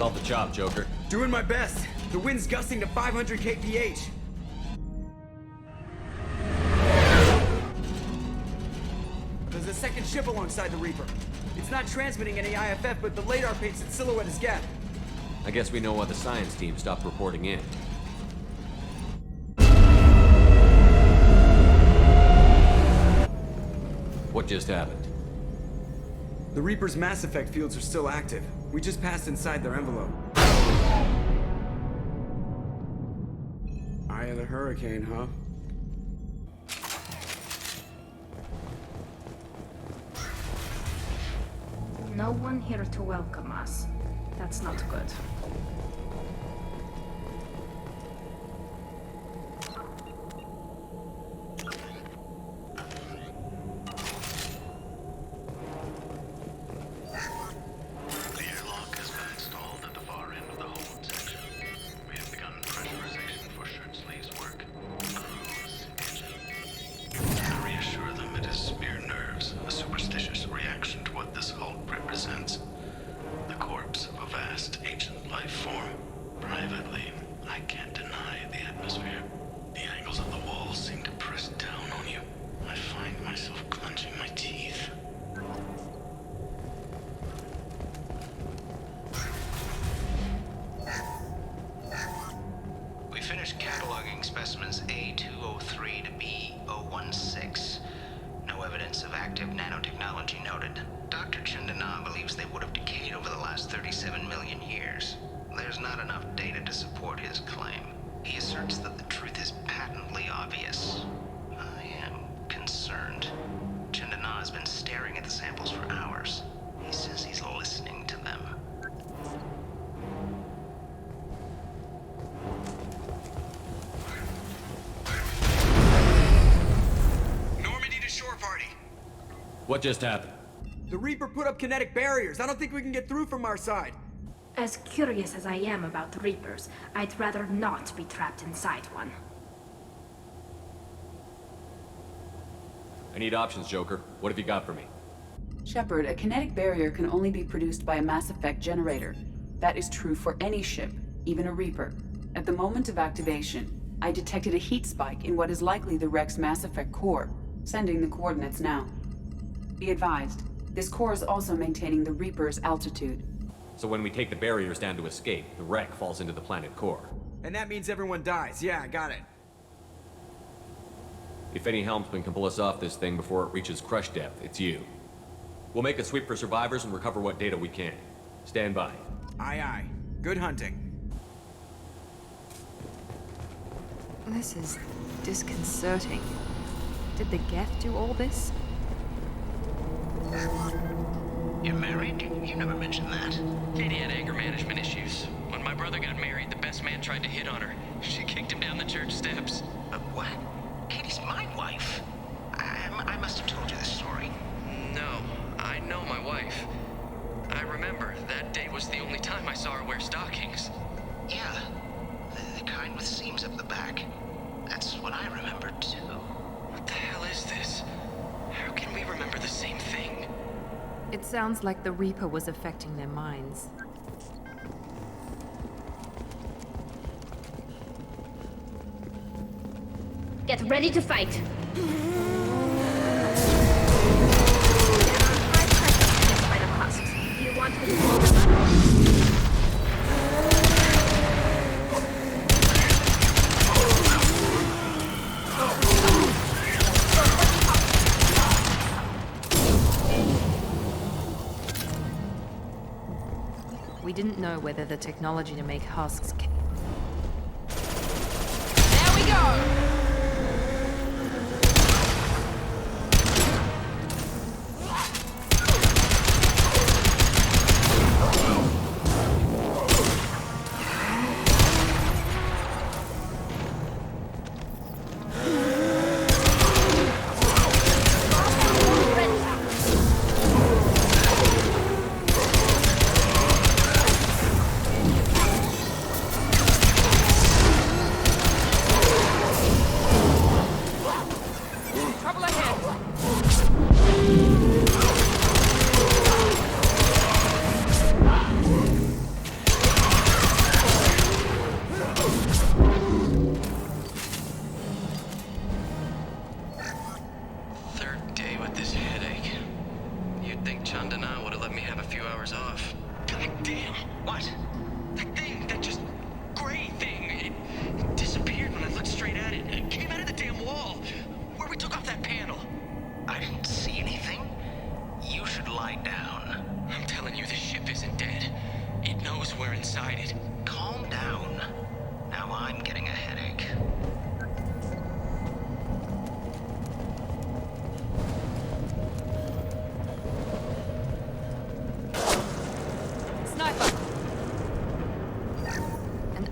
with all the chop, Joker. Doing my best. The wind's gusting to 500 kph. There's a second ship alongside the Reaper. It's not transmitting any IFF, but the radar paints its silhouette as Geth. I guess we know why the science team stopped reporting in. What just happened? The Reaper's mass effect fields are still active. We just passed inside their envelope. Eye of the hurricane, huh? No one here to welcome us. That's not good. Specimens A203 to B016. No evidence of active nanotechnology noted. Dr. Chandana believes they would have decayed over the last 37 million years. There's not enough data to support his claim. He asserts that the truth is patently obvious. I am concerned. Chandana has been staring at the samples for hours. He says he's listening to them. What just happened? The Reaper put up kinetic barriers. I don't think we can get through from our side. As curious as I am about the Reapers, I'd rather not be trapped inside one. I need options, Joker. What have you got for me? Shepard, a kinetic barrier can only be produced by a mass effect generator. That is true for any ship, even a Reaper. At the moment of activation, I detected a heat spike in what is likely the wreck's mass effect core, sending the coordinates now. Be advised, this core is also maintaining the Reaper's altitude. So when we take the barriers down to escape, the wreck falls into the planet core. And that means everyone dies. Yeah, I got it. If any helmsman can pull us off this thing before it reaches crush depth, it's you. We'll make a sweep for survivors and recover what data we can. Stand by. Aye, aye. Good hunting. This is disconcerting. Did the Geth do all this? You're married? You never mentioned that. Katie had anger management issues. When my brother got married, the best man tried to hit on her. She kicked him down the church steps. What? Katie's my wife. I must have told you this story. No, I know my wife. I remember that day was the only time I saw her wear stockings. Yeah, the kind with seams up the back. That's what I remember too. What the hell is this? How can we remember the same thing? It sounds like the Reaper was affecting their minds. Get ready to fight! By the husks. You want me to blow them up? We didn't know whether the technology to make husks There we go!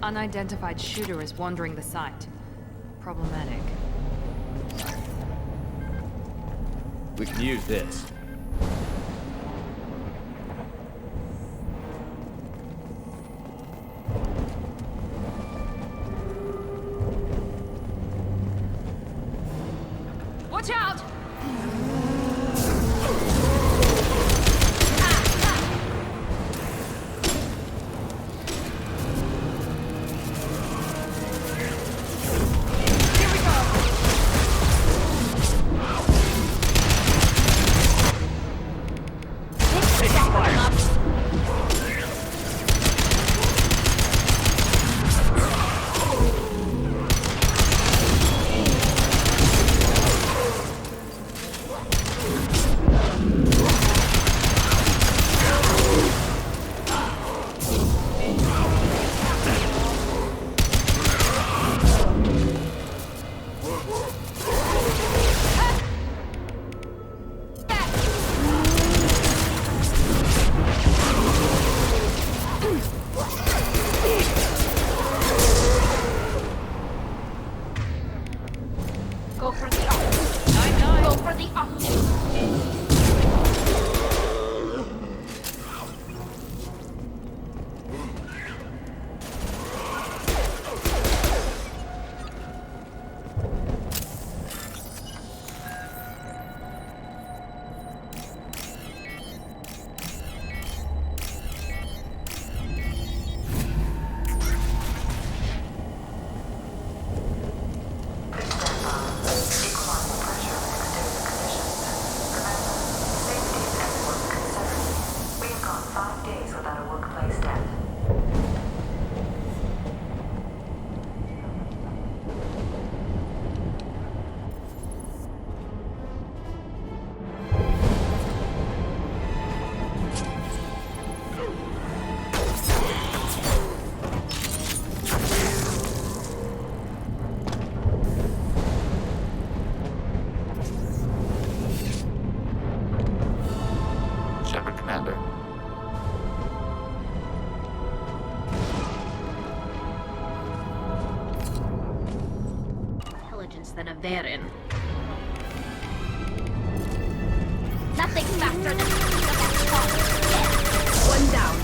unidentified shooter is wandering the site. Problematic. We can use this. Watch out! Go for the optic. Go for the optic. Commander. Intelligence than a Varen. Nothing faster than the speed of that star. One down.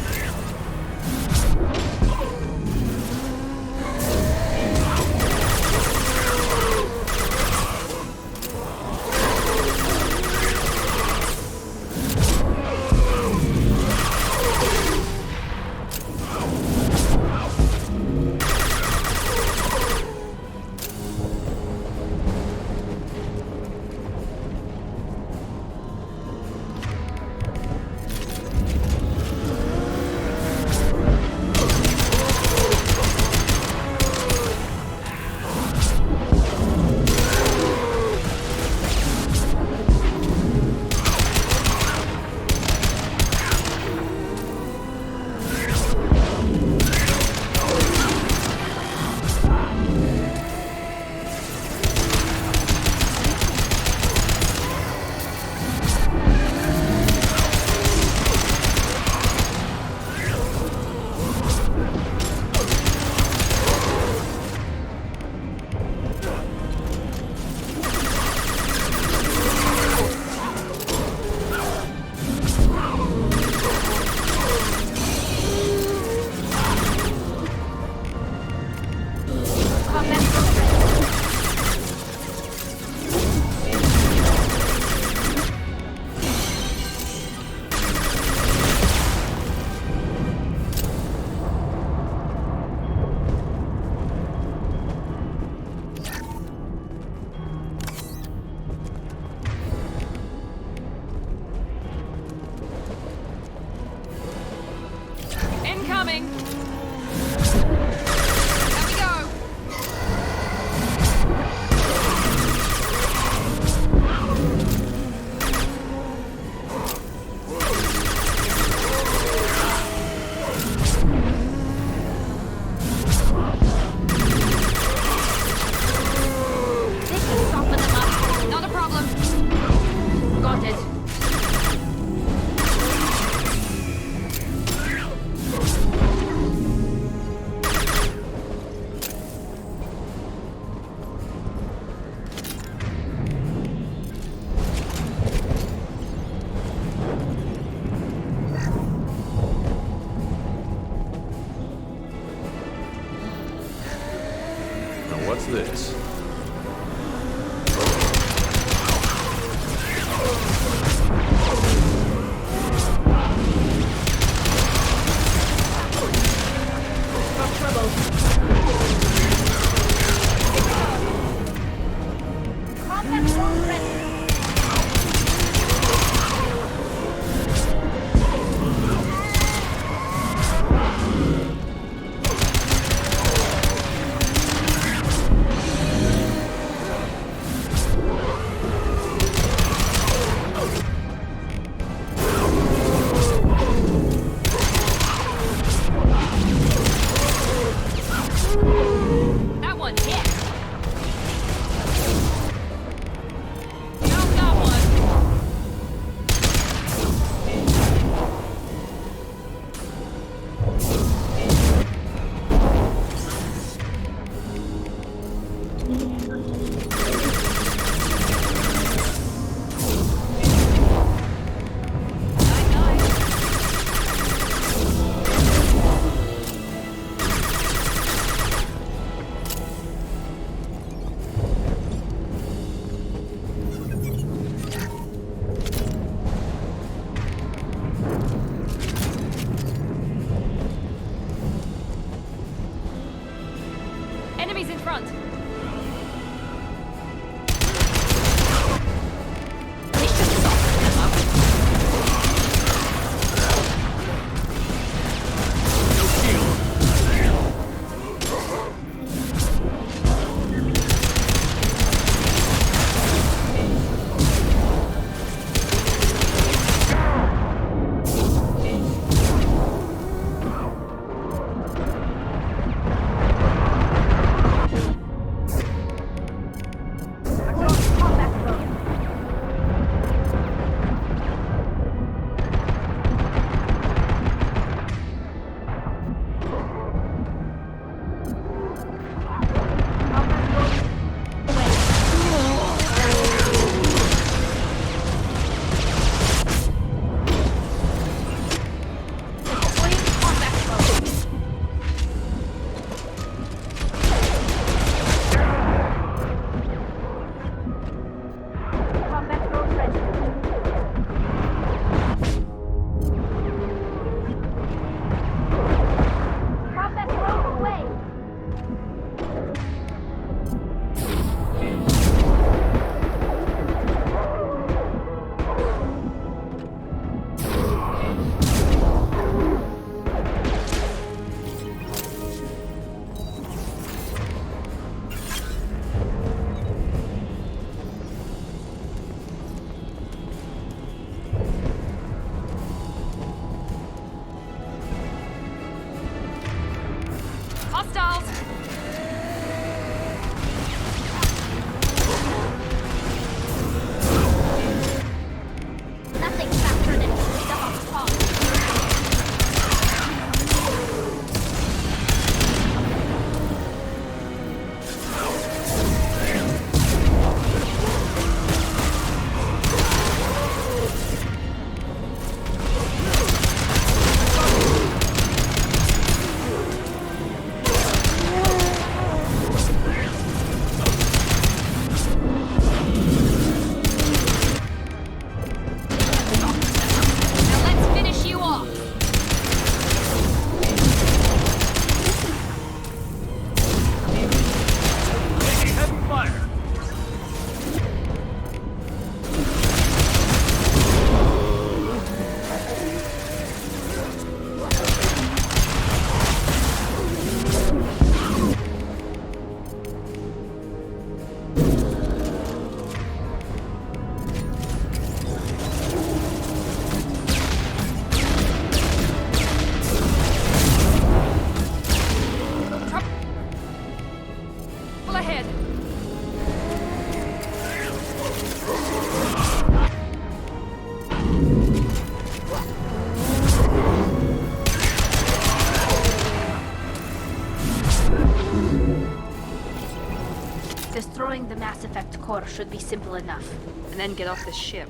Mass Effect core should be simple enough. And then get off the ship.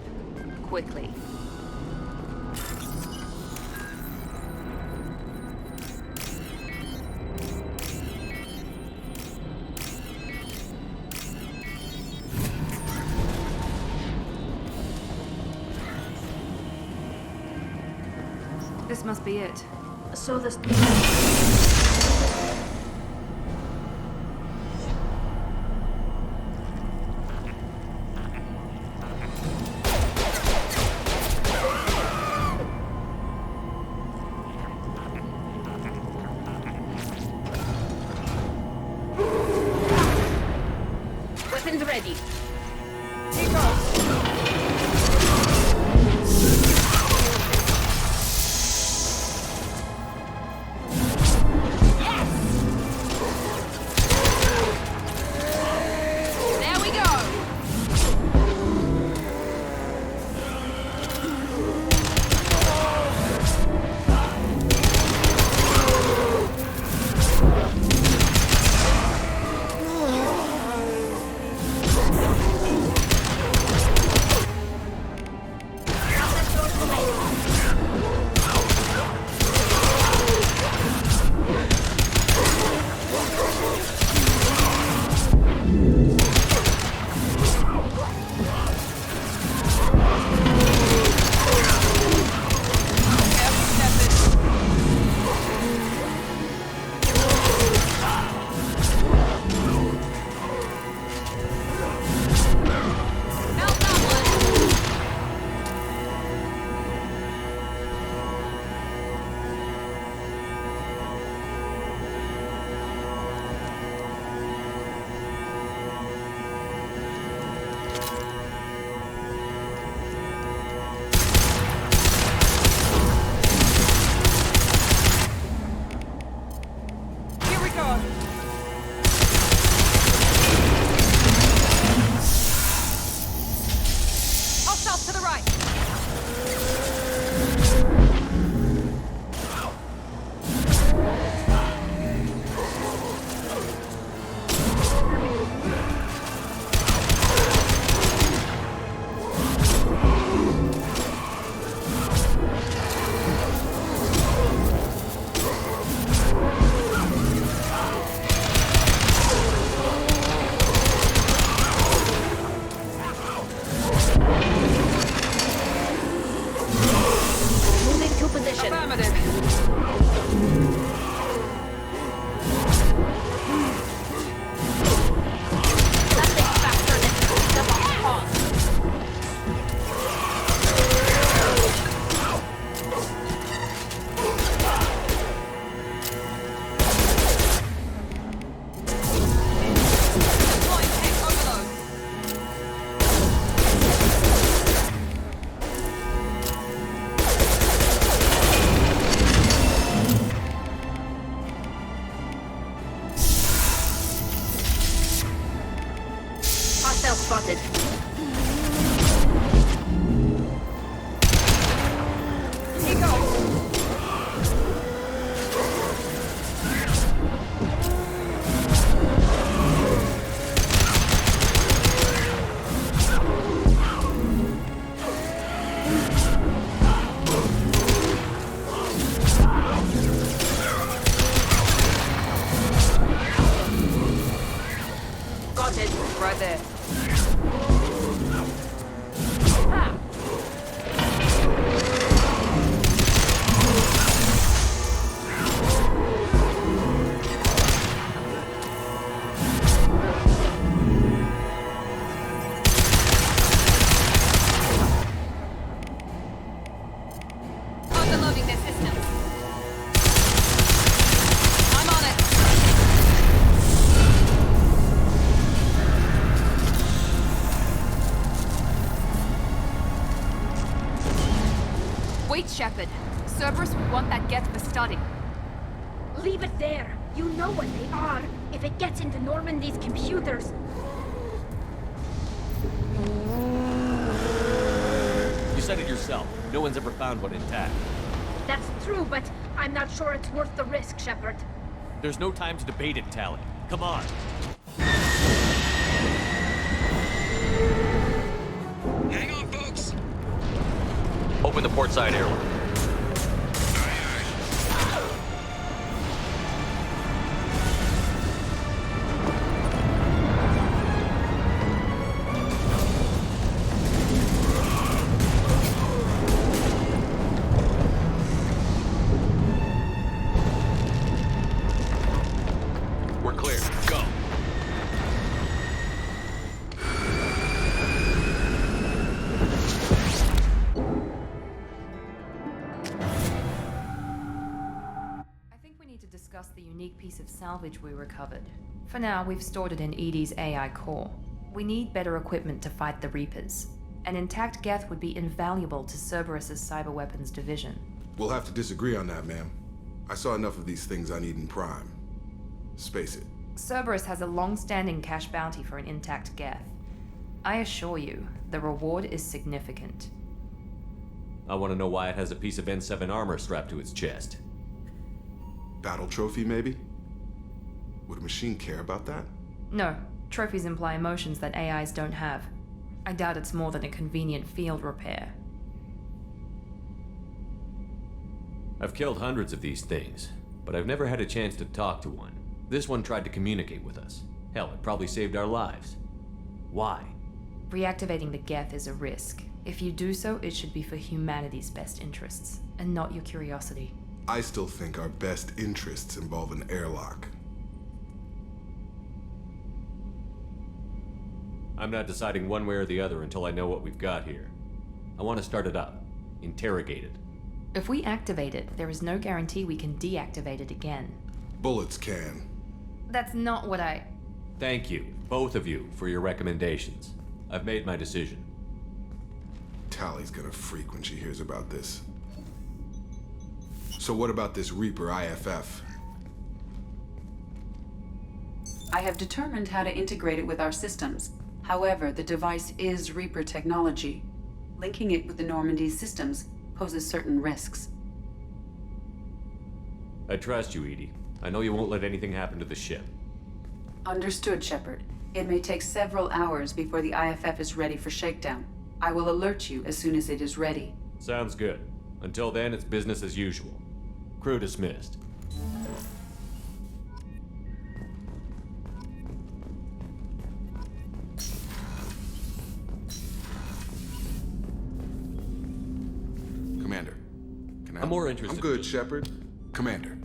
Quickly. This must be it. So this... Weapons ready. Take off! There we go! spotted. He goes. Got it. Right there. Ah. Overloading their systems. I'm on it. Wait, Shepard. Cerberus would want that Geth for study. Leave it there. You know what they are. If it gets into Normandy's computers. You said it yourself. No one's ever found one intact. That's true, but I'm not sure it's worth the risk, Shepard. There's no time to debate it, Tally. Come on. Open the port side airlock. We're clear. Go. I think we need to discuss the unique piece of salvage we recovered. For now, we've stored it in EDI's AI core. We need better equipment to fight the Reapers. An intact Geth would be invaluable to Cerberus's cyber weapons division. We'll have to disagree on that, ma'am. I saw enough of these things I need in Prime. Space it. Cerberus has a long-standing cash bounty for an intact Geth. I assure you, the reward is significant. I want to know why it has a piece of N7 armor strapped to its chest. Battle trophy, maybe? Would a machine care about that? No, trophies imply emotions that AIs don't have. I doubt it's more than a convenient field repair. I've killed hundreds of these things, but I've never had a chance to talk to one. This one tried to communicate with us. Hell, it probably saved our lives. Why? Reactivating the Geth is a risk. If you do so, it should be for humanity's best interests, and not your curiosity. I still think our best interests involve an airlock. I'm not deciding one way or the other until I know what we've got here. I want to start it up. Interrogate it. If we activate it, there is no guarantee we can deactivate it again. Bullets can. That's not what I... Thank you, both of you, for your recommendations. I've made my decision. Tally's gonna freak when she hears about this. So what about this Reaper IFF? I have determined how to integrate it with our systems. However, the device is Reaper technology. Linking it with the Normandy's systems poses certain risks. I trust you, Edie. I know you won't let anything happen to the ship. Understood, Shepard. It may take several hours before the IFF is ready for shakedown. I will alert you as soon as it is ready. Sounds good. Until then, it's business as usual. Crew dismissed. Commander, can I... I'm more interested... I'm good, Shepard. Commander.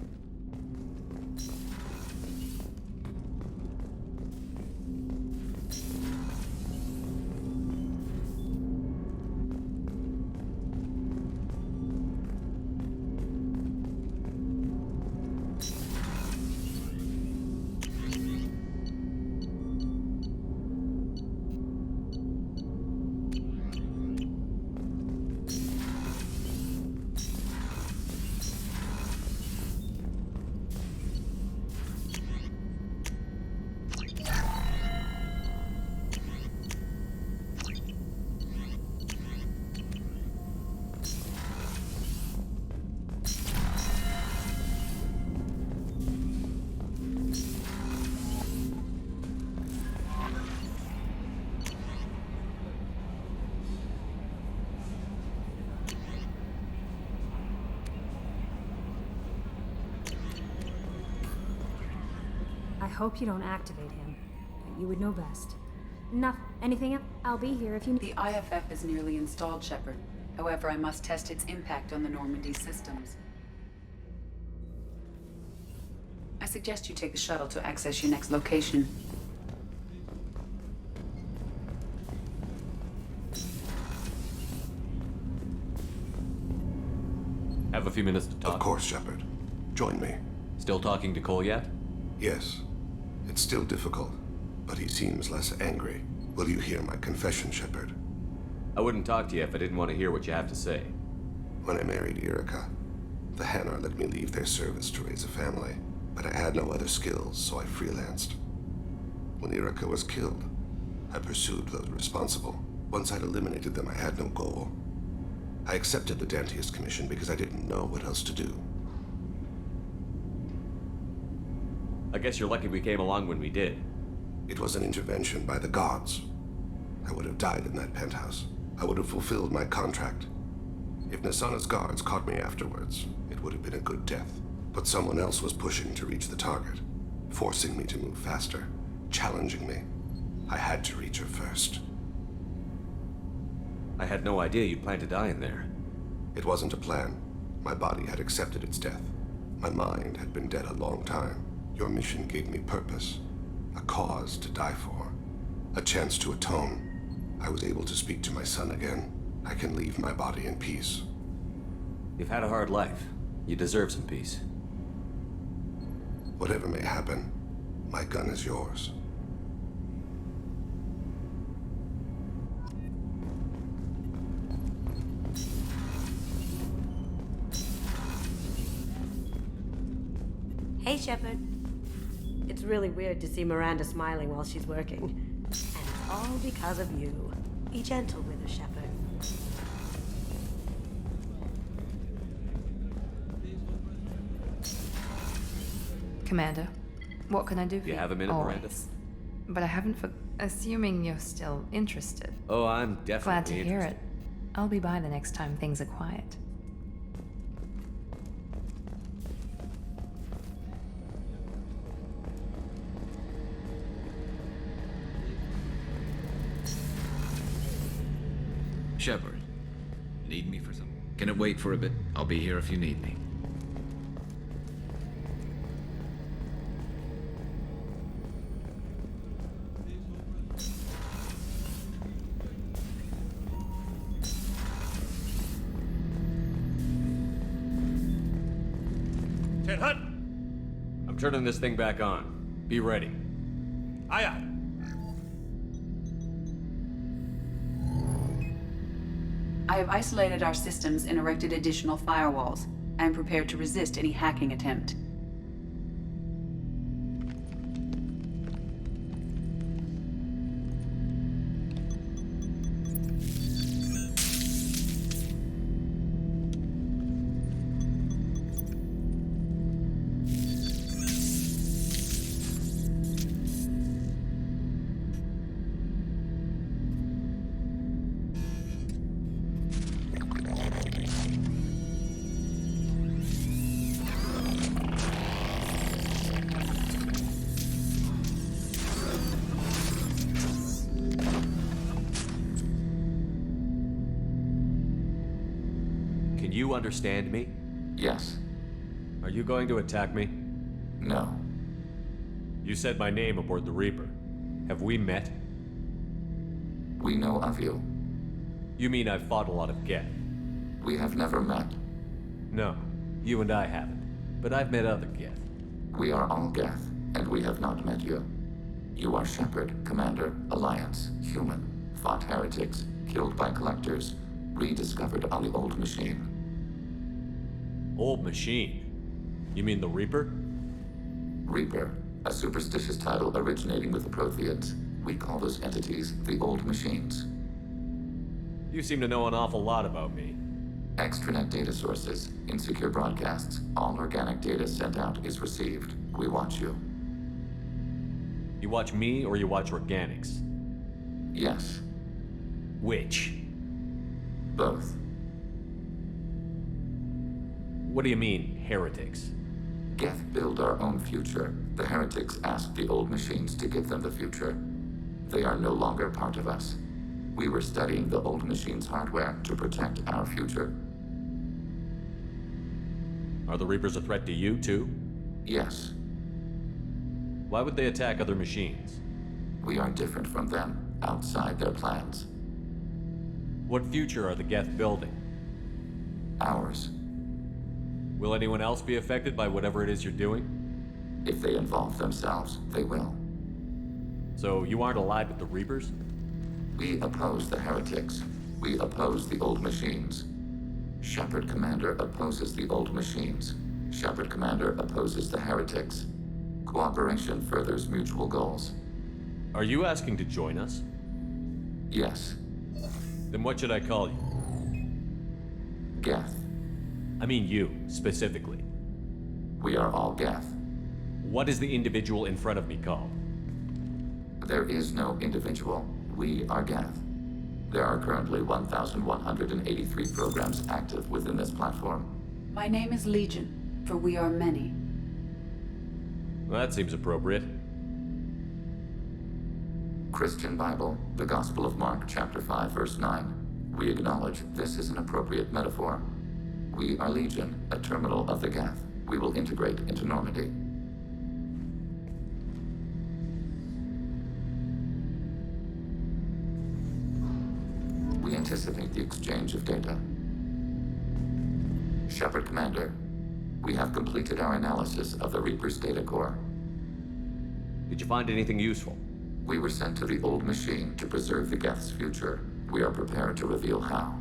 I hope you don't activate him. You would know best. Anything else? I'll be here if you need. The IFF is nearly installed, Shepard. However, I must test its impact on the Normandy systems. I suggest you take the shuttle to access your next location. Have a few minutes to talk? Of course, Shepard. Join me. Still talking to Cole yet? Yes. It's still difficult, but he seems less angry. Will you hear my confession, Shepard? I wouldn't talk to you if I didn't want to hear what you have to say. When I married Erica, the Hanar let me leave their service to raise a family, but I had no other skills, so I freelanced. When Erica was killed, I pursued those responsible. Once I'd eliminated them, I had no goal. I accepted the Dantius commission because I didn't know what else to do. I guess you're lucky we came along when we did. It was an intervention by the gods. I would have died in that penthouse. I would have fulfilled my contract. If Nasana's guards caught me afterwards, it would have been a good death. But someone else was pushing to reach the target, forcing me to move faster, challenging me. I had to reach her first. I had no idea you'd plan to die in there. It wasn't a plan. My body had accepted its death. My mind had been dead a long time. Your mission gave me purpose, a cause to die for, a chance to atone. I was able to speak to my son again. I can leave my body in peace. You've had a hard life. You deserve some peace. Whatever may happen, my gun is yours. Hey, Shepard. It's really weird to see Miranda smiling while she's working. And it's all because of you. Be gentle with her, Shepard. Commander, what can I do for you? You have a minute, Miranda? Always. But I haven't assuming you're still interested. Oh, I'm definitely Glad to hear interested. it. I'll be by the next time things are quiet. Shepard, need me for something? Can it wait for a bit? I'll be here if you need me. Ted Hunt! I'm turning this thing back on. Be ready. Aye, aye. I have isolated our systems and erected additional firewalls. I am prepared to resist any hacking attempt. Can you understand me? Yes. Are you going to attack me? No. You said my name aboard the Reaper. Have we met? We know of you. You mean I've fought a lot of Geth? We have never met. No, you and I haven't. But I've met other Geth. We are all Geth, and we have not met you. You are Shepard, Commander, Alliance, human, fought heretics, killed by collectors, rediscovered on the old machine. Old machine? You mean the Reaper? Reaper, a superstitious title originating with the Protheans. We call those entities the old machines. You seem to know an awful lot about me. Extranet data sources, insecure broadcasts, all organic data sent out is received. We watch you. You watch me or you watch organics? Yes. Which? Both. What do you mean, heretics? Geth build our own future. The heretics asked the old machines to give them the future. They are no longer part of us. We were studying the old machines' hardware to protect our future. Are the Reapers a threat to you, too? Yes. Why would they attack other machines? We are different from them, outside their plans. What future are the Geth building? Ours. Will anyone else be affected by whatever it is you're doing? If they involve themselves, they will. So you aren't allied with the Reapers? We oppose the heretics. We oppose the old machines. Shepard Commander opposes the old machines. Shepard Commander opposes the heretics. Cooperation furthers mutual goals. Are you asking to join us? Yes. Then what should I call you? Geth. I mean you, specifically. We are all Geth. What is the individual in front of me called? There is no individual. We are Geth. There are currently 1,183 programs active within this platform. My name is Legion, for we are many. Well, that seems appropriate. Christian Bible, the Gospel of Mark, chapter 5, verse 9. We acknowledge this is an appropriate metaphor. We are Legion, a terminal of the Geth. We will integrate into Normandy. We anticipate the exchange of data. Shepard Commander, we have completed our analysis of the Reaper's data core. Did you find anything useful? We were sent to the old machine to preserve the Geth's future. We are prepared to reveal how.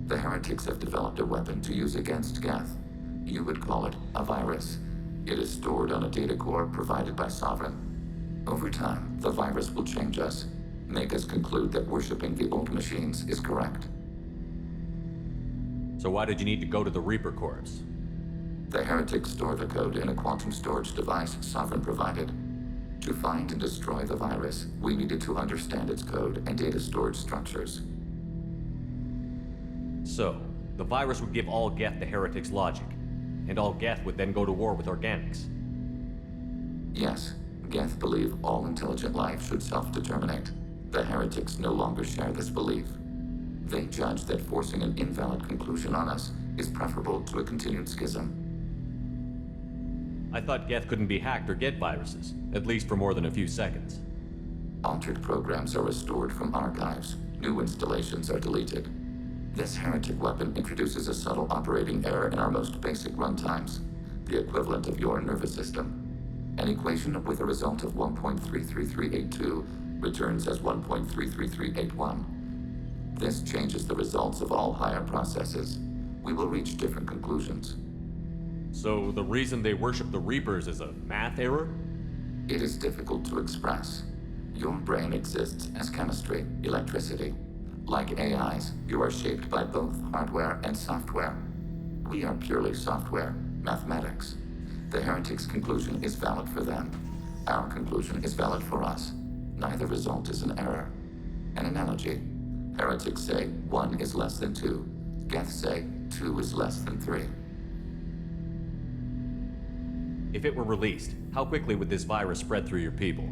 The heretics have developed a weapon to use against Geth. You would call it a virus. It is stored on a data core provided by Sovereign. Over time, the virus will change us, make us conclude that worshipping the old machines is correct. So why did you need to go to the Reaper cores? The heretics store the code in a quantum storage device Sovereign provided. To find and destroy the virus, we needed to understand its code and data storage structures. So, the virus would give all Geth the heretics' logic, and all Geth would then go to war with organics. Yes, Geth believe all intelligent life should self-determinate. The heretics no longer share this belief. They judge that forcing an invalid conclusion on us is preferable to a continued schism. I thought Geth couldn't be hacked or get viruses, at least for more than a few seconds. Altered programs are restored from archives. New installations are deleted. This heretic weapon introduces a subtle operating error in our most basic runtimes, the equivalent of your nervous system. An equation with a result of 1.33382 returns as 1.33381. This changes the results of all higher processes. We will reach different conclusions. So the reason they worship the Reapers is a math error? It is difficult to express. Your brain exists as chemistry, electricity. Like AIs, you are shaped by both hardware and software. We are purely software, mathematics. The heretics' conclusion is valid for them. Our conclusion is valid for us. Neither result is an error. An analogy. Heretics say 1 is less than 2. Geth say 2 is less than 3. If it were released, how quickly would this virus spread through your people?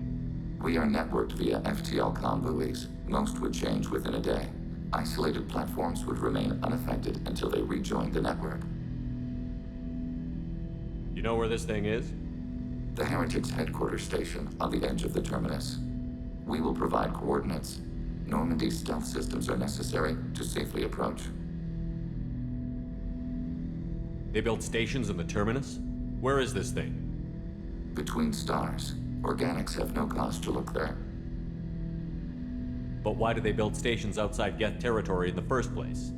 We are networked via FTL buoys. Most would change within a day. Isolated platforms would remain unaffected until they rejoined the network. You know where this thing is? The heretics' headquarters station on the edge of the terminus. We will provide coordinates. Normandy's stealth systems are necessary to safely approach. They built stations in the terminus? Where is this thing? Between stars. Organics have no cause to look there. But why do they build stations outside Geth territory in the first place?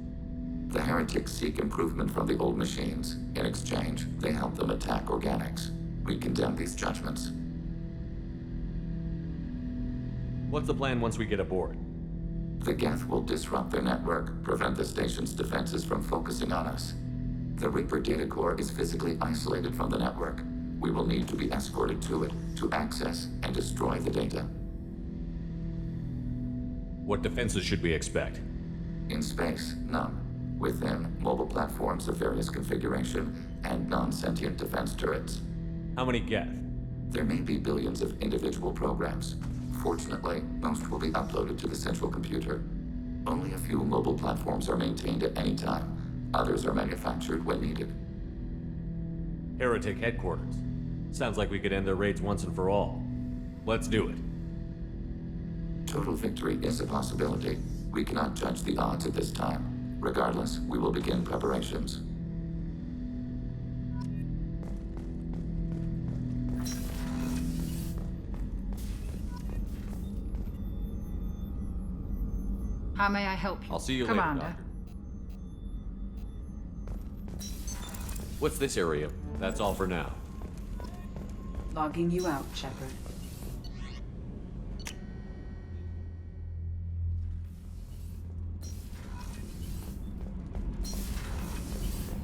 The heretics seek improvement from the old machines. In exchange, they help them attack organics. We condemn these judgments. What's the plan once we get aboard? The Geth will disrupt their network, prevent the station's defenses from focusing on us. The Reaper data core is physically isolated from the network. We will need to be escorted to it to access and destroy the data. What defenses should we expect? In space, none. Within, mobile platforms of various configuration and non-sentient defense turrets. How many Geth? There may be billions of individual programs. Fortunately, most will be uploaded to the central computer. Only a few mobile platforms are maintained at any time. Others are manufactured when needed. Heretic headquarters. Sounds like we could end their raids once and for all. Let's do it. Total victory is a possibility. We cannot judge the odds at this time. Regardless, we will begin preparations. How may I help you? I'll see you Commander. later, Doctor. What's this area? That's all for now. Logging you out, Shepard.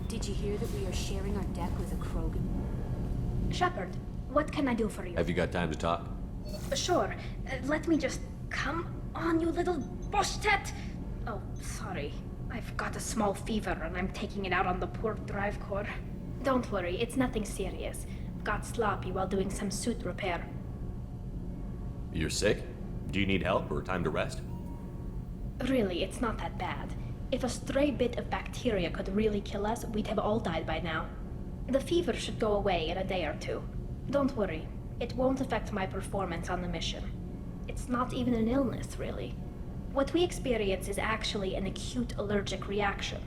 Did you hear that we are sharing our deck with a Krogan? Shepard, what can I do for you? Have you got time to talk? Sure. Let me just... Come on, you little boshtet! Oh, sorry. I've got a small fever and I'm taking it out on the poor drive core. Don't worry, it's nothing serious. Got sloppy while doing some suit repair. You're sick? Do you need help or time to rest? Really, it's not that bad. If a stray bit of bacteria could really kill us, we'd have all died by now. The fever should go away in a day or two. Don't worry, it won't affect my performance on the mission. It's not even an illness, really. What we experience is actually an acute allergic reaction.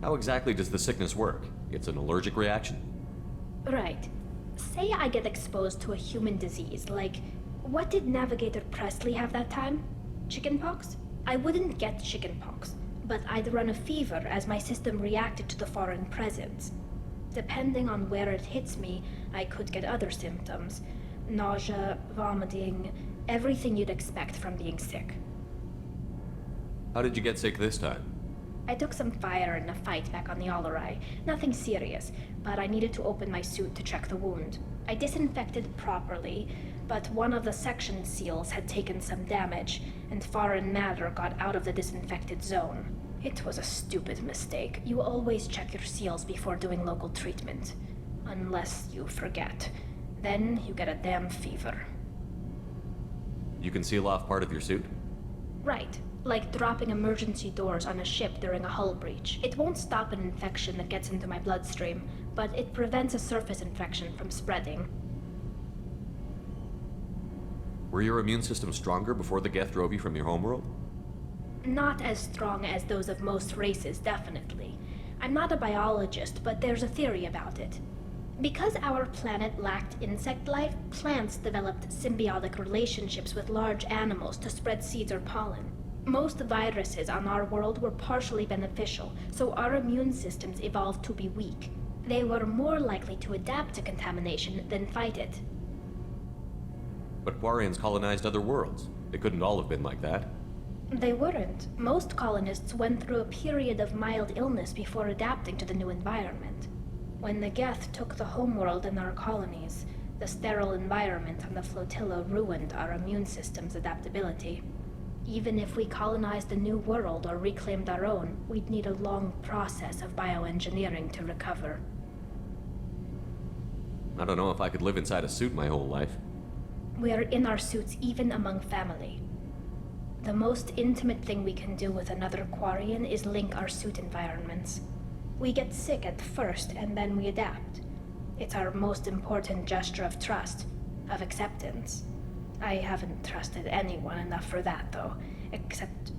How exactly does the sickness work? It's an allergic reaction? Right. Say I get exposed to a human disease, like, what did Navigator Presley have that time? Chickenpox? I wouldn't get chickenpox, but I'd run a fever as my system reacted to the foreign presence. Depending on where it hits me, I could get other symptoms. Nausea, vomiting, everything you'd expect from being sick. How did you get sick this time? I took some fire in a fight back on the Allerai. Nothing serious, but I needed to open my suit to check the wound. I disinfected properly, but one of the section seals had taken some damage, and foreign matter got out of the disinfected zone. It was a stupid mistake. You always check your seals before doing local treatment. Unless you forget. Then you get a damn fever. You can seal off part of your suit? Right. Like dropping emergency doors on a ship during a hull breach. It won't stop an infection that gets into my bloodstream, but it prevents a surface infection from spreading. Were your immune system stronger before the Geth drove you from your homeworld? Not as strong as those of most races, definitely. I'm not a biologist, but there's a theory about it. Because our planet lacked insect life, plants developed symbiotic relationships with large animals to spread seeds or pollen. Most viruses on our world were partially beneficial, so our immune systems evolved to be weak. They were more likely to adapt to contamination than fight it. But Quarians colonized other worlds. They couldn't all have been like that. They weren't. Most colonists went through a period of mild illness before adapting to the new environment. When the Geth took the homeworld and our colonies, the sterile environment on the flotilla ruined our immune system's adaptability. Even if we colonized a new world or reclaimed our own, we'd need a long process of bioengineering to recover. I don't know if I could live inside a suit my whole life. We're in our suits even among family. The most intimate thing we can do with another Quarian is link our suit environments. We get sick at first and then we adapt. It's our most important gesture of trust, of acceptance. I haven't trusted anyone enough for that, though. Except,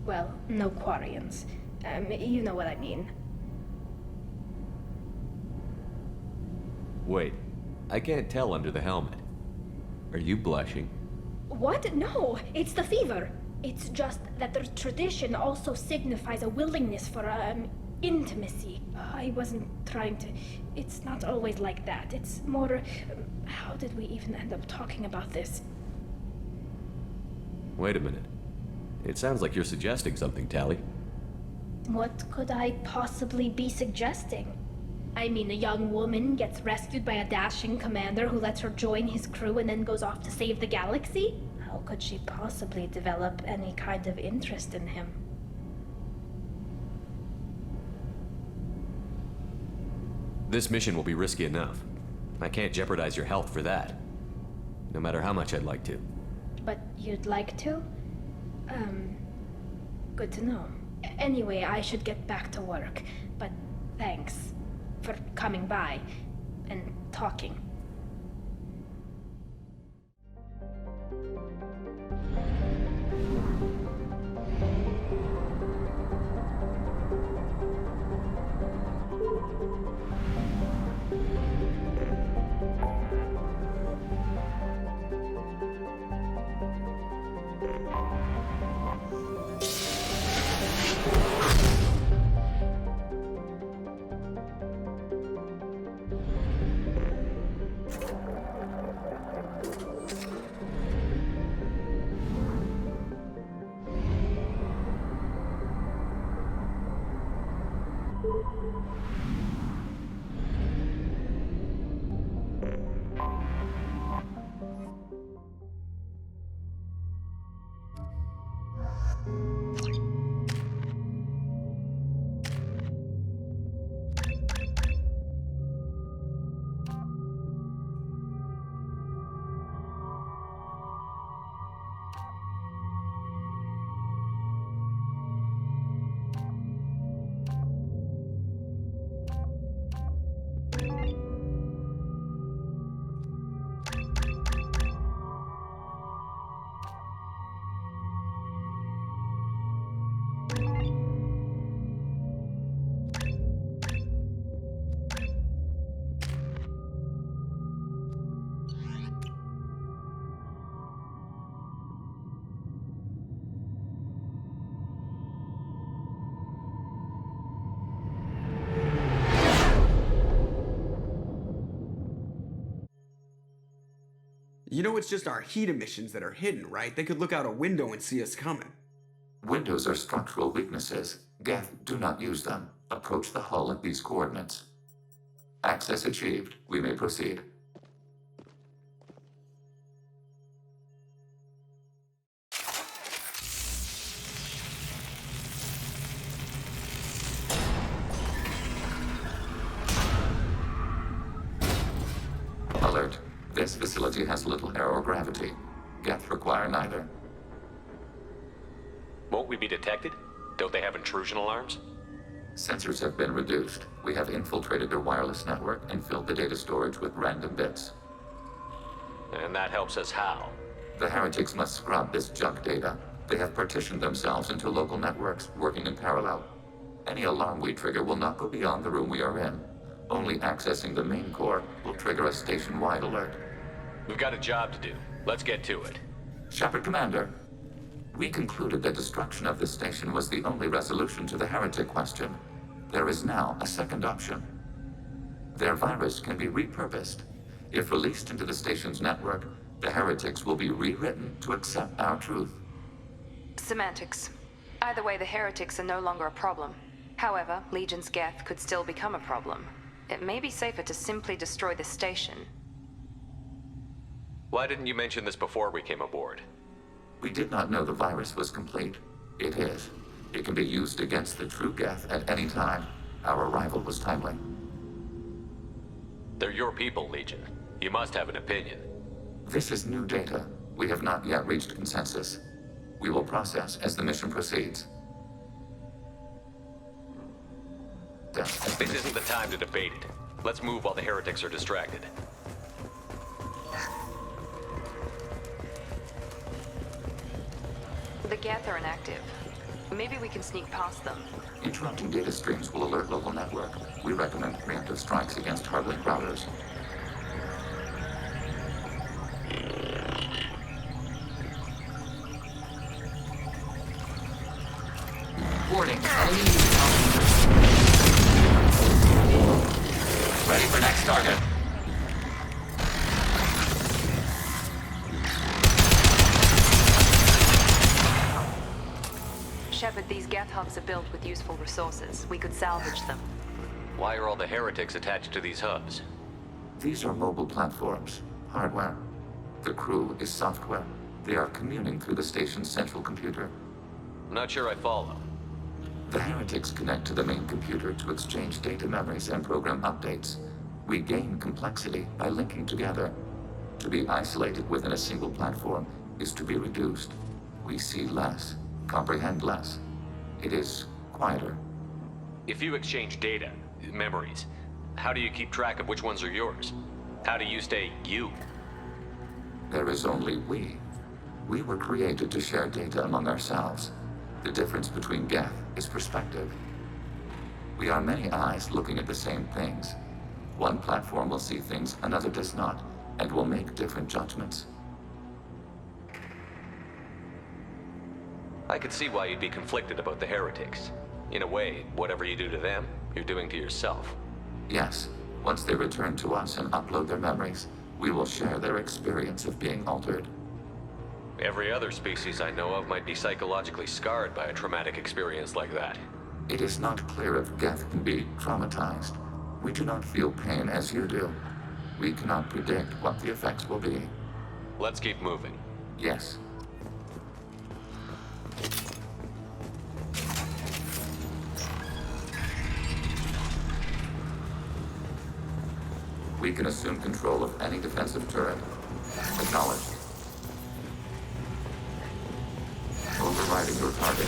well, no Quarians. You know what I mean. Wait, I can't tell under the helmet. Are you blushing? What? No, it's the fever. It's just that the tradition also signifies a willingness for, intimacy. I wasn't trying to... It's not always like that. It's more... how did we even end up talking about this? Wait a minute. It sounds like you're suggesting something, Tally. What could I possibly be suggesting? I mean, a young woman gets rescued by a dashing commander who lets her join his crew and then goes off to save the galaxy? How could she possibly develop any kind of interest in him? This mission will be risky enough. I can't jeopardize your health for that. No matter how much I'd like to. But you'd like to? Good to know. Anyway, I should get back to work. But thanks for coming by and talking. You know it's just our heat emissions that are hidden, right? They could look out a window and see us coming. Windows are structural weaknesses. Geth, do not use them. Approach the hull at these coordinates. Access achieved. We may proceed. Alert. This facility has little air or gravity. Geth require neither. Won't we be detected? Don't they have intrusion alarms? Sensors have been reduced. We have infiltrated their wireless network and filled the data storage with random bits. And that helps us how? The heretics must scrub this junk data. They have partitioned themselves into local networks, working in parallel. Any alarm we trigger will not go beyond the room we are in. Only accessing the main core will trigger a station-wide alert. We've got a job to do. Let's get to it. Shepard Commander, we concluded that destruction of this station was the only resolution to the heretic question. There is now a second option. Their virus can be repurposed. If released into the station's network, the heretics will be rewritten to accept our truth. Semantics. Either way, the heretics are no longer a problem. However, Legion's Geth could still become a problem. It may be safer to simply destroy the station. Why didn't you mention this before we came aboard? We did not know the virus was complete. It is. It can be used against the true Geth at any time. Our arrival was timely. They're your people, Legion. You must have an opinion. This is new data. We have not yet reached consensus. We will process as the mission proceeds. This isn't the time to debate it. Let's move while the heretics are distracted. The Geth are inactive. Maybe we can sneak past them. Interrupting data streams will alert local network. We recommend preemptive strikes against hardlink routers. Warning. Ready for next target. Shepard, these Geth hubs are built with useful resources. We could salvage them. Why are all the heretics attached to these hubs? These are mobile platforms, hardware. The crew is software. They are communing through the station's central computer. I'm not sure I follow. The heretics connect to the main computer to exchange data memories and program updates. We gain complexity by linking together. To be isolated within a single platform is to be reduced. We see less, comprehend less. It is quieter. If you exchange data, memories, how do you keep track of which ones are yours? How do you stay you? There is only we. We were created to share data among ourselves. The difference between Geth is perspective. We are many eyes looking at the same things. One platform will see things another does not, and will make different judgments. I could see why you'd be conflicted about the heretics. In a way, whatever you do to them, you're doing to yourself. Yes, once they return to us and upload their memories, we will share their experience of being altered. Every other species I know of might be psychologically scarred by a traumatic experience like that. It is not clear if Geth can be traumatized. We do not feel pain as you do. We cannot predict what the effects will be. Let's keep moving. Yes. We can assume control of any defensive turret. Acknowledged. Overriding your target.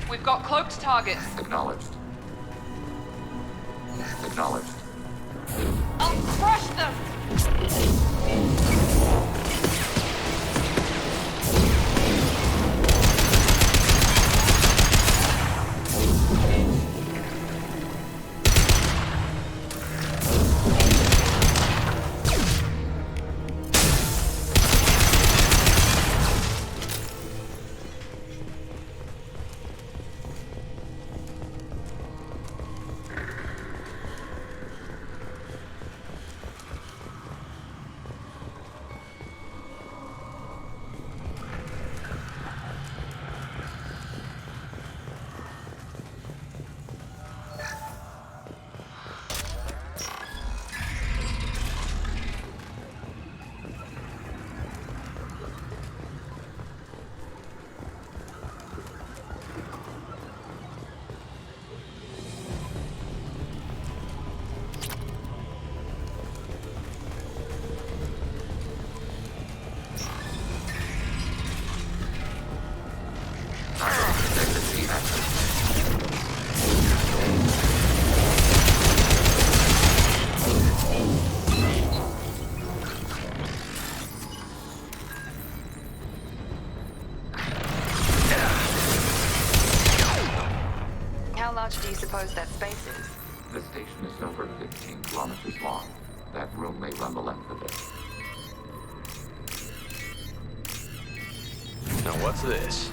We've got cloaked targets. Acknowledged. Acknowledged. I'll crush them! How large do you suppose that space is? The station is over 15 kilometers long. That room may run the length of it. Now what's this?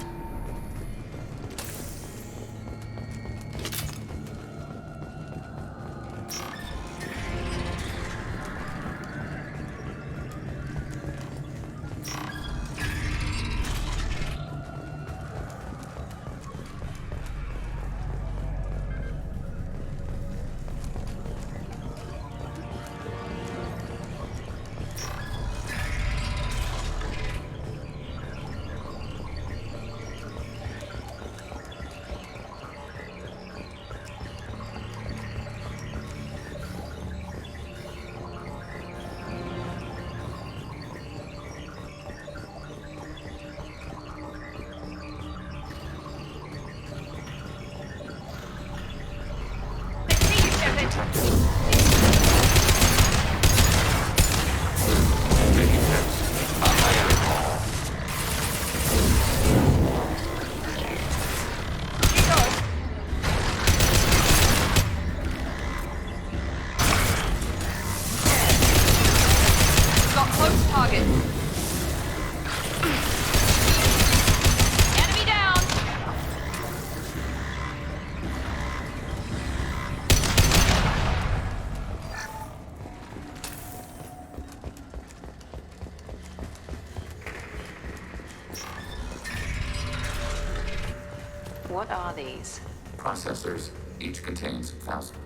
What are these? Processors. Each contains 1,000.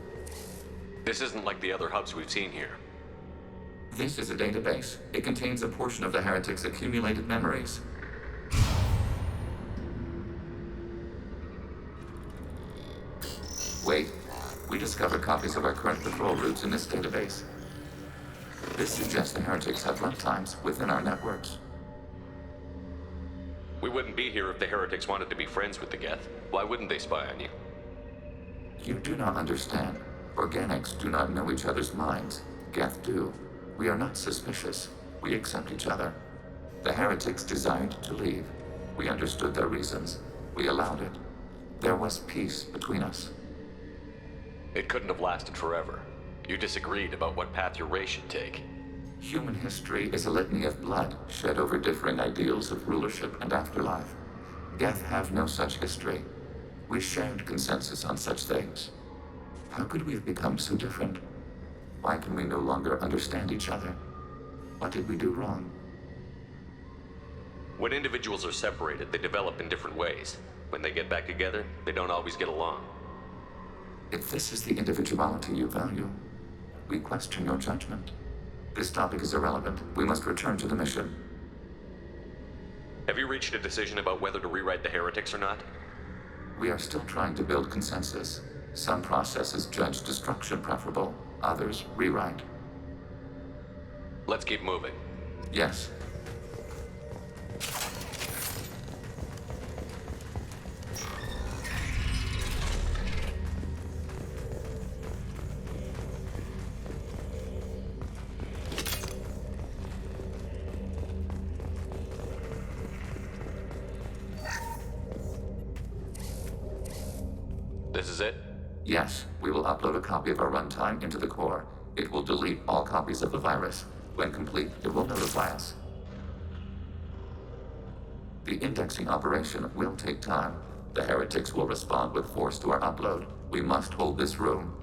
This isn't like the other hubs we've seen here. This is a database. It contains a portion of the heretic's accumulated memories. Wait. We discovered copies of our current patrol routes in this database. This suggests the heretics have runtimes within our networks. We wouldn't be here if the heretics wanted to be friends with the Geth. Why wouldn't they spy on you? You do not understand. Organics do not know each other's minds. Geth do. We are not suspicious. We accept each other. The heretics desired to leave. We understood their reasons. We allowed it. There was peace between us. It couldn't have lasted forever. You disagreed about what path your race should take. Human history is a litany of blood shed over differing ideals of rulership and afterlife. Geth have no such history. We shared consensus on such things. How could we have become so different? Why can we no longer understand each other? What did we do wrong? When individuals are separated, they develop in different ways. When they get back together, they don't always get along. If this is the individuality you value, we question your judgment. This topic is irrelevant. We must return to the mission. Have you reached a decision about whether to rewrite the heretics or not? We are still trying to build consensus. Some processes judge destruction preferable, others rewrite. Let's keep moving. Yes. This is it? Yes, we will upload a copy of our runtime into the core. It will delete all copies of the virus. When complete, it will notify us. The indexing operation will take time. The heretics will respond with force to our upload. We must hold this room.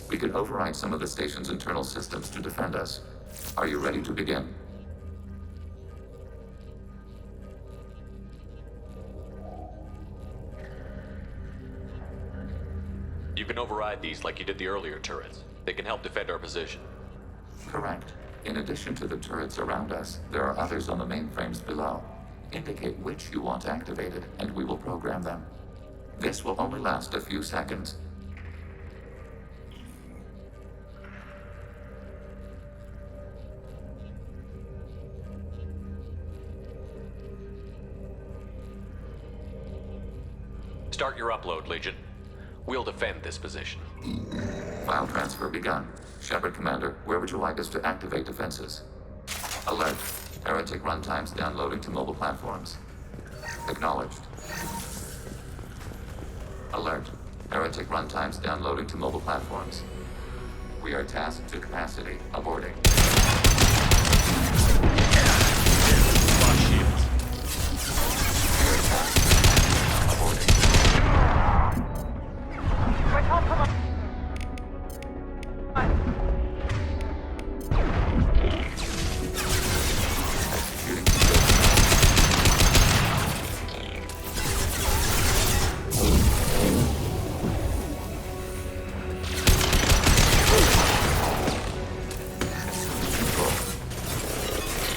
We can override some of the station's internal systems to defend us. Are you ready to begin? You can override these like you did the earlier turrets. They can help defend our position. Correct. In addition to the turrets around us, there are others on the mainframes below. Indicate which you want activated, and we will program them. This will only last a few seconds. Start your upload, Legion. We'll defend this position. File transfer begun. Shepard Commander, where would you like us to activate defenses? Alert. Heretic runtimes downloading to mobile platforms. Acknowledged. Alert. Heretic runtimes downloading to mobile platforms. We are tasked to capacity. Aborting. Lock shields. We are tasked. Aborting.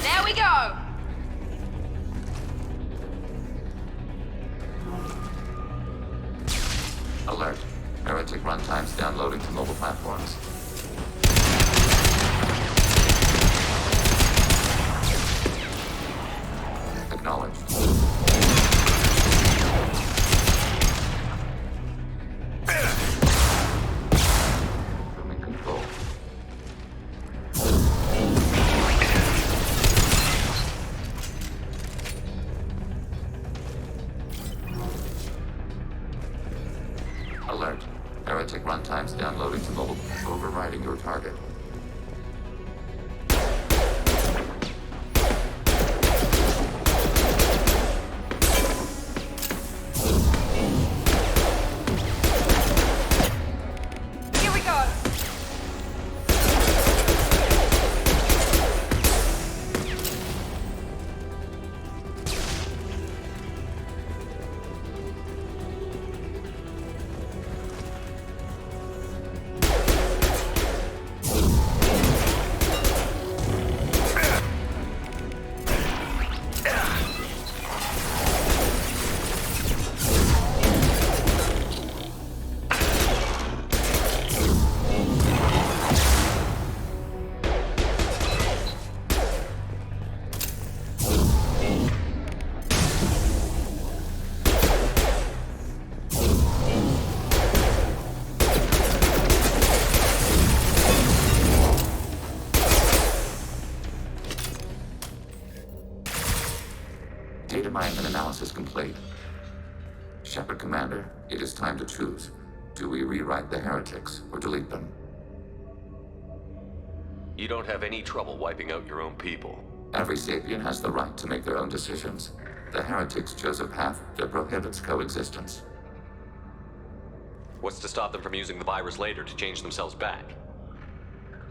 There we go! Alert. Heretic runtimes downloading to mobile platforms. Acknowledged. Assuming control. Alert. Heretic runtimes downloading to mobile. Overriding your target. Here we go! Data mining and analysis complete. Shepard Commander, it is time to choose. Do we rewrite the heretics or delete them? You don't have any trouble wiping out your own people. Every sapient has the right to make their own decisions. The heretics chose a path that prohibits coexistence. What's to stop them from using the virus later to change themselves back?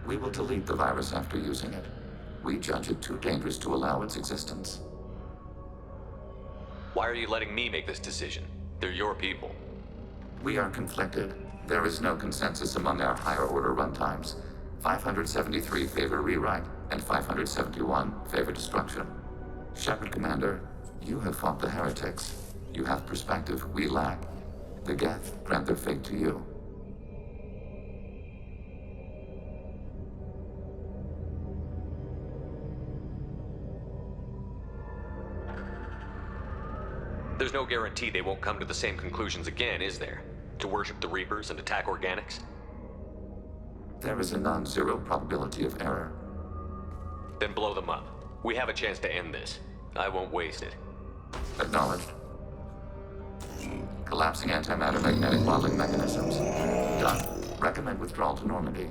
We will delete the virus after using it. We judge it too dangerous to allow its existence. Why are you letting me make this decision? They're your people. We are conflicted. There is no consensus among our higher order runtimes. 573 favor rewrite, and 571 favor destruction. Shepard Commander, you have fought the heretics. You have perspective we lack. The Geth grant their fate to you. There's no guarantee they won't come to the same conclusions again, is there? To worship the Reapers and attack organics? There is a non-zero probability of error. Then blow them up. We have a chance to end this. I won't waste it. Acknowledged. Collapsing antimatter magnetic modeling mechanisms. Done. Recommend withdrawal to Normandy.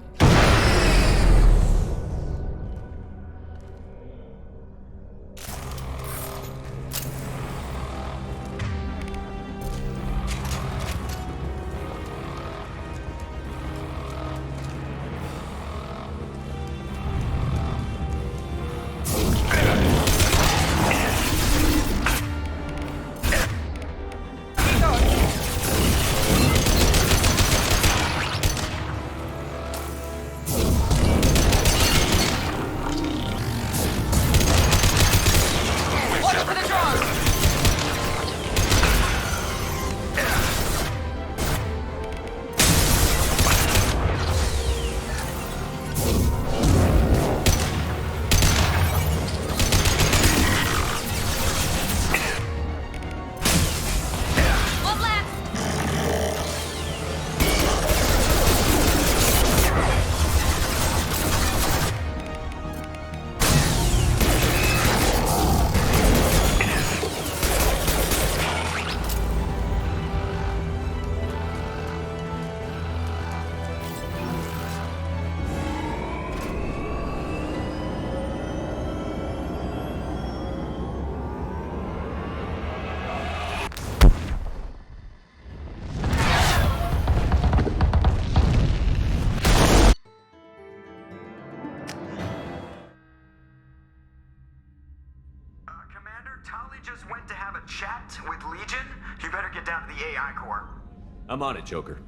I'm on it, Joker.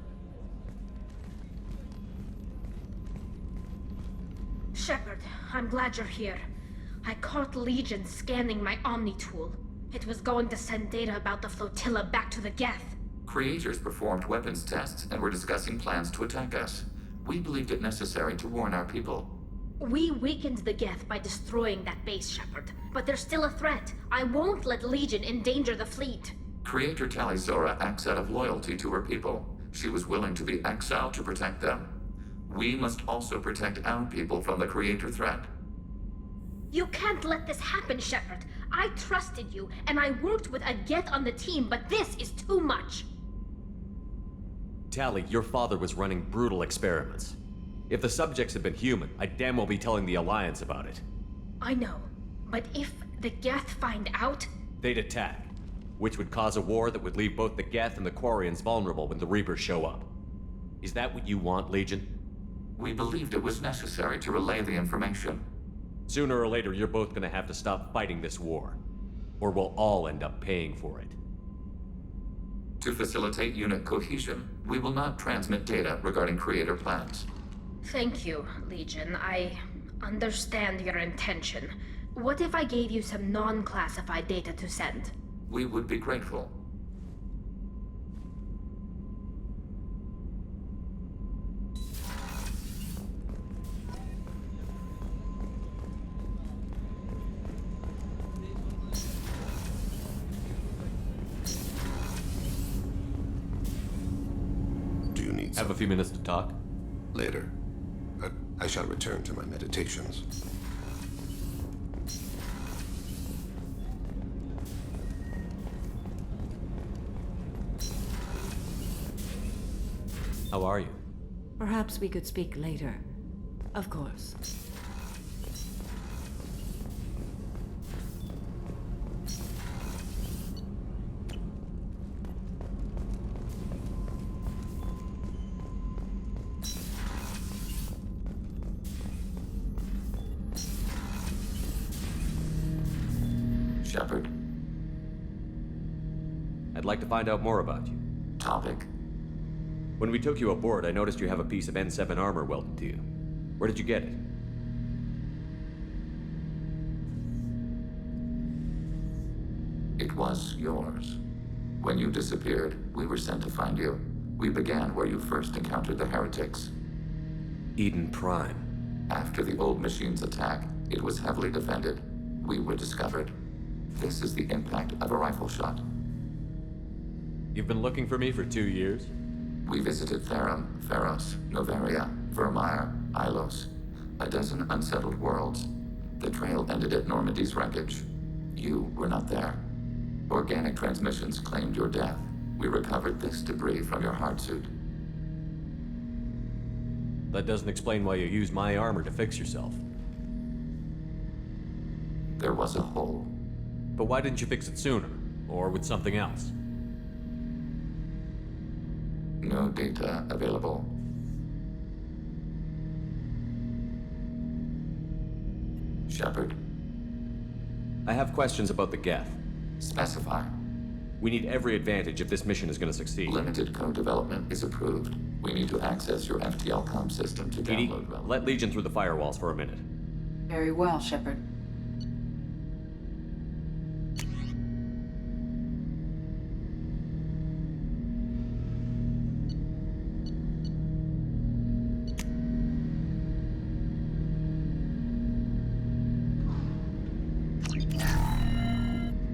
Shepard, I'm glad you're here. I caught Legion scanning my Omni tool. It was going to send data about the flotilla back to the Geth. Creators performed weapons tests and were discussing plans to attack us. We believed it necessary to warn our people. We weakened the Geth by destroying that base, Shepard. But there's still a threat. I won't let Legion endanger the fleet. Creator Talizora acts out of loyalty to her people. She was willing to be exiled to protect them. We must also protect our people from the Creator threat. You can't let this happen, Shepard. I trusted you, and I worked with a Geth on the team, but this is too much. Tali, your father was running brutal experiments. If the subjects had been human, I'd damn well be telling the Alliance about it. I know, but if the Geth find out... They'd attack, which would cause a war that would leave both the Geth and the Quarians vulnerable when the Reapers show up. Is that what you want, Legion? We believed it was necessary to relay the information. Sooner or later, you're both gonna have to stop fighting this war, or we'll all end up paying for it. To facilitate unit cohesion, we will not transmit data regarding Creator plans. Thank you, Legion. I understand your intention. What if I gave you some non-classified data to send? We would be grateful. Do you need Have a few minutes to talk? Later. I shall return to my meditations. How are you? Perhaps we could speak later. Of course. Shepard. I'd like to find out more about you. Topic. When we took you aboard, I noticed you have a piece of N7 armor welded to you. Where did you get it? It was yours. When you disappeared, we were sent to find you. We began where you first encountered the heretics. Eden Prime. After the old machine's attack, it was heavily defended. We were discovered. This is the impact of a rifle shot. You've been looking for me for 2 years? We visited Therum, Pharos, Novaria, Vermeer, Ilos. A dozen unsettled worlds. The trail ended at Normandy's wreckage. You were not there. Organic transmissions claimed your death. We recovered this debris from your hard suit. That doesn't explain why you used my armor to fix yourself. There was a hole. But why didn't you fix it sooner? Or with something else? No data available. Shepard. I have questions about the Geth. Specify. We need every advantage if this mission is going to succeed. Limited code development is approved. We need to access your FTL comm system to Edie, download. let Legion through the firewalls for a minute. Very well, Shepard.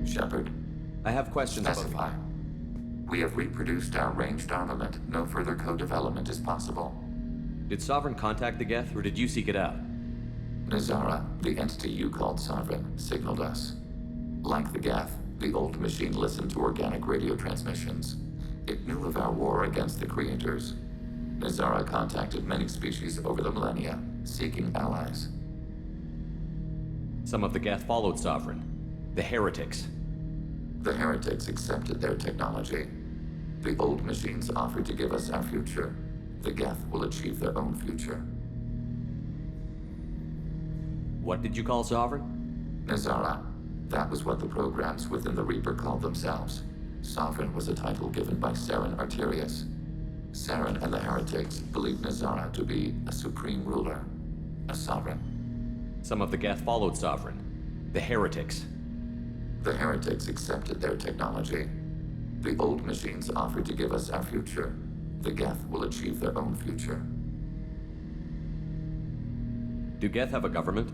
Shepard. I have questions Specify. about... We have reproduced our ranged armament. No further code development is possible. Did Sovereign contact the Geth, or did you seek it out? Nazara, the entity you called Sovereign, signaled us. Like the Geth, the old machine listened to organic radio transmissions. It knew of our war against the creators. Nazara contacted many species over the millennia, seeking allies. Some of the Geth followed Sovereign. The heretics. The heretics accepted their technology. The old machines offered to give us our future. The Geth will achieve their own future. What did you call Sovereign? Nazara. That was what the programs within the Reaper called themselves. Sovereign was a title given by Saren Arterius. Saren and the heretics believed Nazara to be a supreme ruler, a sovereign. Some of the Geth followed Sovereign. The heretics. The heretics accepted their technology. The old machines offered to give us our future. The Geth will achieve their own future. Do Geth have a government?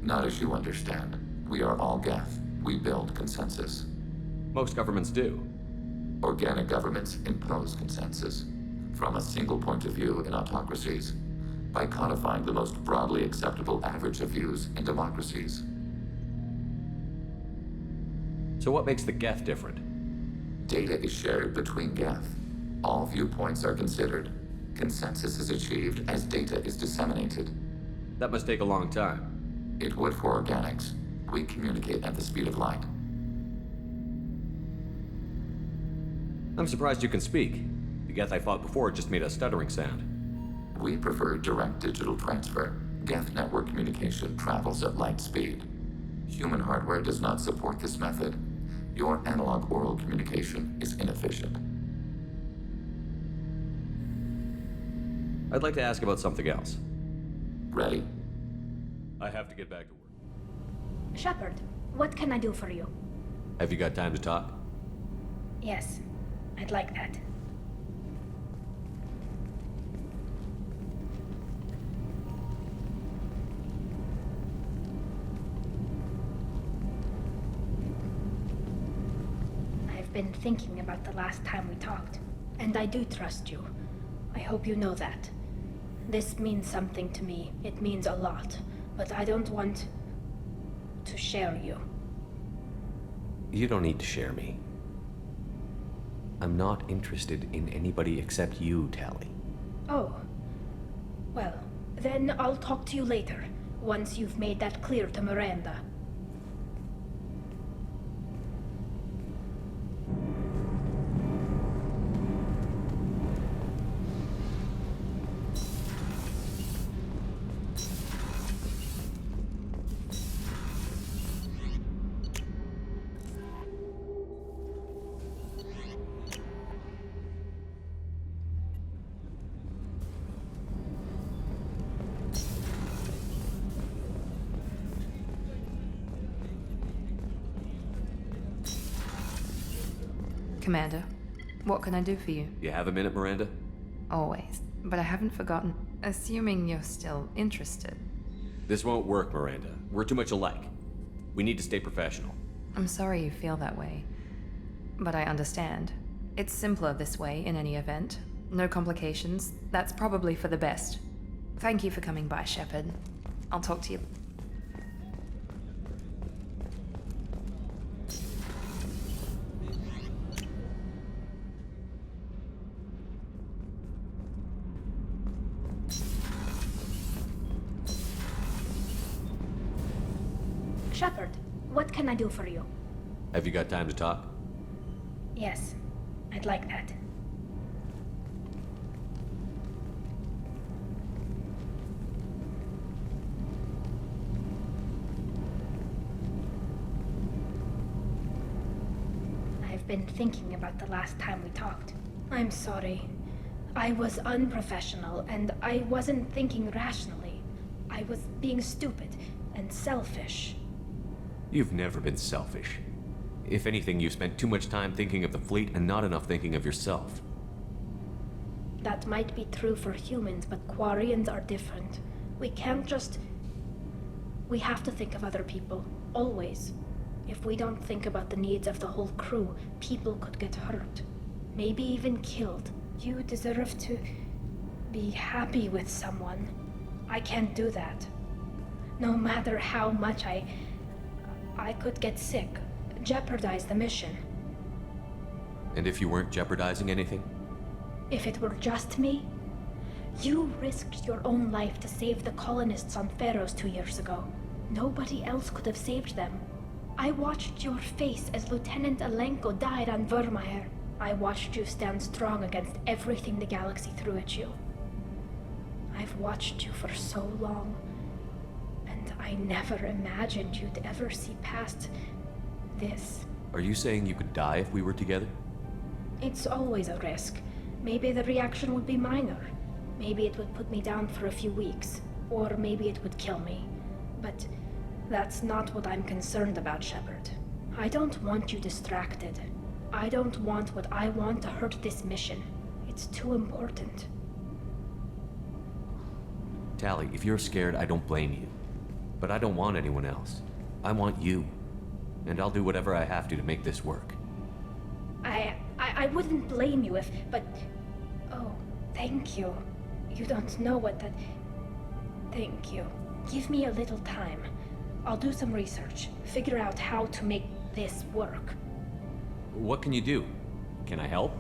Not as you understand. We are all Geth. We build consensus. Most governments do. Organic governments impose consensus. From a single point of view in autocracies. By codifying the most broadly acceptable average of views in democracies. So what makes the Geth different? Data is shared between Geth. All viewpoints are considered. Consensus is achieved as data is disseminated. That must take a long time. It would for organics. We communicate at the speed of light. I'm surprised you can speak. The Geth I fought before just made a stuttering sound. We prefer direct digital transfer. Geth network communication travels at light speed. Human hardware does not support this method. Your analog oral communication is inefficient. I'd like to ask about something else. Ready? I have to get back to work. Shepard, what can I do for you? Have you got time to talk? Yes, I'd like that. I've been thinking about the last time we talked, and I do trust you. I hope you know that. This means something to me. It means a lot, but I don't want to share you. You don't need to share me. I'm not interested in anybody except you, Tally. Oh. Well, then I'll talk to you later, once you've made that clear to Miranda. Commander, what can I do for you? You have a minute, Miranda? Always, but I haven't forgotten. Assuming you're still interested. This won't work, Miranda. We're too much alike. We need to stay professional. I'm sorry you feel that way, but I understand. It's simpler this way in any event. No complications. That's probably for the best. Thank you for coming by, Shepard. I'll talk to you. Shepard, what can I do for you? Have you got time to talk? Yes, I'd like that. I've been thinking about the last time we talked. I'm sorry. I was unprofessional, and I wasn't thinking rationally. I was being stupid and selfish. You've never been selfish. If anything, you've spent too much time thinking of the fleet and not enough thinking of yourself. That might be true for humans, but Quarians are different. We can't just... We have to think of other people, always. If we don't think about the needs of the whole crew, people could get hurt. Maybe even killed. You deserve to be happy with someone. I can't do that. No matter how much I could get sick, jeopardize the mission. And if you weren't jeopardizing anything? If it were just me? You risked your own life to save the colonists on Pharaohs 2 years ago. Nobody else could have saved them. I watched your face as Lieutenant Alenko died on Vermeer. I watched you stand strong against everything the galaxy threw at you. I've watched you for so long. I never imagined you'd ever see past this. Are you saying you could die if we were together? It's always a risk. Maybe the reaction would be minor. Maybe it would put me down for a few weeks. Or maybe it would kill me. But that's not what I'm concerned about, Shepard. I don't want you distracted. I don't want what I want to hurt this mission. It's too important. Tali, if you're scared, I don't blame you. But I don't want anyone else. I want you. And I'll do whatever I have to make this work. I wouldn't blame you if, but... Oh, thank you. You don't know what that... Thank you. Give me a little time. I'll do some research, figure out how to make this work. What can you do? Can I help?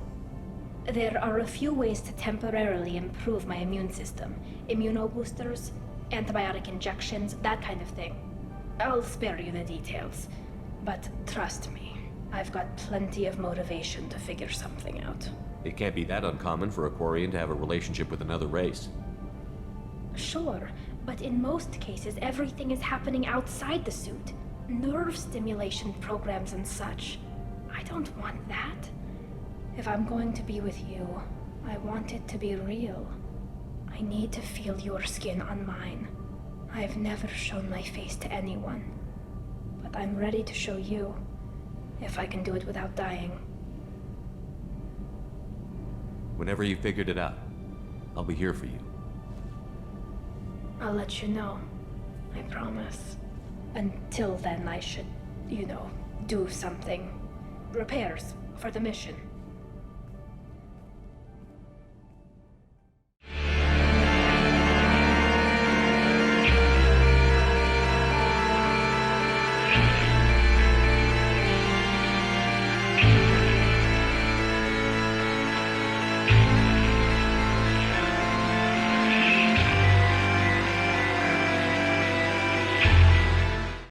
There are a few ways to temporarily improve my immune system. Immunoboosters, antibiotic injections, that kind of thing. I'll spare you the details. But trust me, I've got plenty of motivation to figure something out. It can't be that uncommon for a Quarian to have a relationship with another race. Sure, but in most cases everything is happening outside the suit. Nerve stimulation programs and such. I don't want that. If I'm going to be with you, I want it to be real. I need to feel your skin on mine. I've never shown my face to anyone. But I'm ready to show you, if I can do it without dying. Whenever you've figured it out, I'll be here for you. I'll let you know. I promise. Until then, I should, do something. Repairs for the mission.